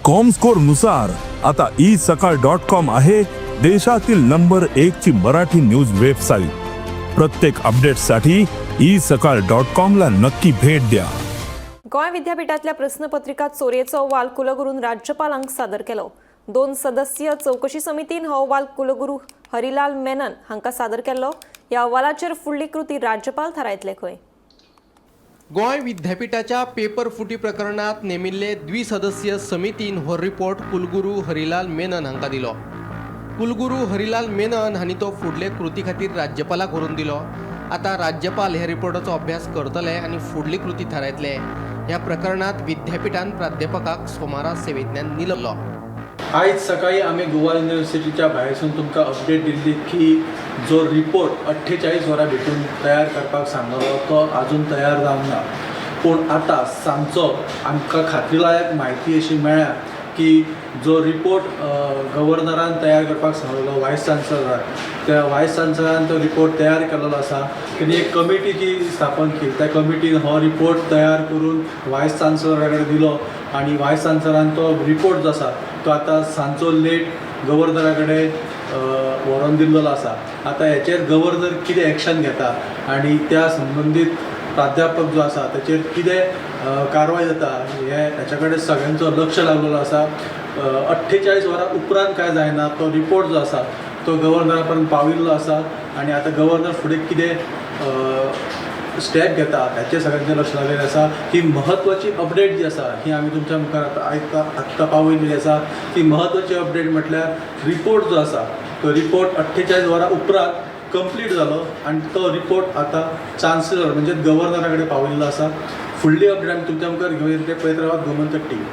Comscore नुसार आता isakal.com आहे देशातील नंबर 1 ची मराठी न्यूज वेबसाईट। प्रत्येक अपडेटसाठी isakal.com ला नक्की भेट द्या। गोंय विद्यापीठातल्या प्रश्नपत्रिका चोरयेचो अहवाल कुलगुरून राज्यपालांक सादर केलो। 2 सदस्यीय चौकशी समितीन हो अहवाल कुलगुरू हरिलाल मेनन हांका सादर केल्लो। ह्या अहवालाचेर फुडली कृती राज्यपाल थारायतले खंय। गोंय विद्यापीठाच्या पेपर फुटी प्रकरणात नेमिल्ले द्विसदस्यीय समितीन हो रिपोर्ट कुलगुरू हरिलाल मेनन हांका दिलो। कुलगुरू हरिलाल मेनन हांणी तो फुडले कृती खातीर राज्यपालाक व्हरून दिलो। आता राज्यपाल ह्या रिपोर्टाचो अभ्यास करतले आनी फुडली कृती थारायतले। ह्या प्रकरणात विद्यापीठान प्राध्यापकाक सोमारा सेवेंतल्यान निलयलो। आज सकाळी आम्ही गोवा युनिव्हर्सिटीच्या भायरसून तुमकां अपडेट दिल्ली की जो रिपोर्ट 48 वरां भितर तयार करपाक सांगलो तो अजून तयार जावंक ना। पूण आतां सांजचो आमकां खात्रीलायक म्हायती अशी मेळ्ळ्या की जो रिपोर्ट गव्हर्नरान तयार करपाक सांगलेलो वायस चान्सलरान, त्या वायस चान्सलरान तो रिपोर्ट तयार केलेलो आसा। तेणी एक कमिटी जी स्थापन केली, त्या कमिटीन हो रिपोर्ट तयार करून वायस चान्सलरा कडेन दिलो आनी वायस चान्सलरान तो रिपोर्ट जो आसा तो आतां सांजचो लेट गव्हर्नरा कडेन व्हरोन दिल्लो आसा। आतां हेचेर गव्हर्नर कितें एक्शन घेता आनी त्या संबंदीत प्राध्यापक जो आसा ताचेर कितें कारवाय जाता हेच्या कडेन सगळ्यांचो लक्ष लागलेलो आसा। 48 वरां उपरांत काय जायना तो रिपोर्ट जो आसा तो गव्हर्नरा पर्यंत पाविल्लो आसा आनी आतां गव्हर्नर फुडें कितें स्टेप घेता हाचेर सगळ्यांचें लक्ष लागलेलें आसा। ही म्हत्वाची अपडेट जी आसा ही आमी तुमच्या मुखार आत्तां पावयलेली आसा। ती म्हत्वाची अपडेट म्हटल्यार रिपोर्ट जो आसा तो रिपोर्ट 48 वरां उपरांत कंप्लीट जालो आनी तो रिपोर्ट आतां चान्सलर म्हणजे गव्हर्नरा कडेन पाविल्लो आसा। फुडली अपडेट आमी तुमच्या मुखार घेवन येतले। पळयत रावात गोमंतक टीव्ही।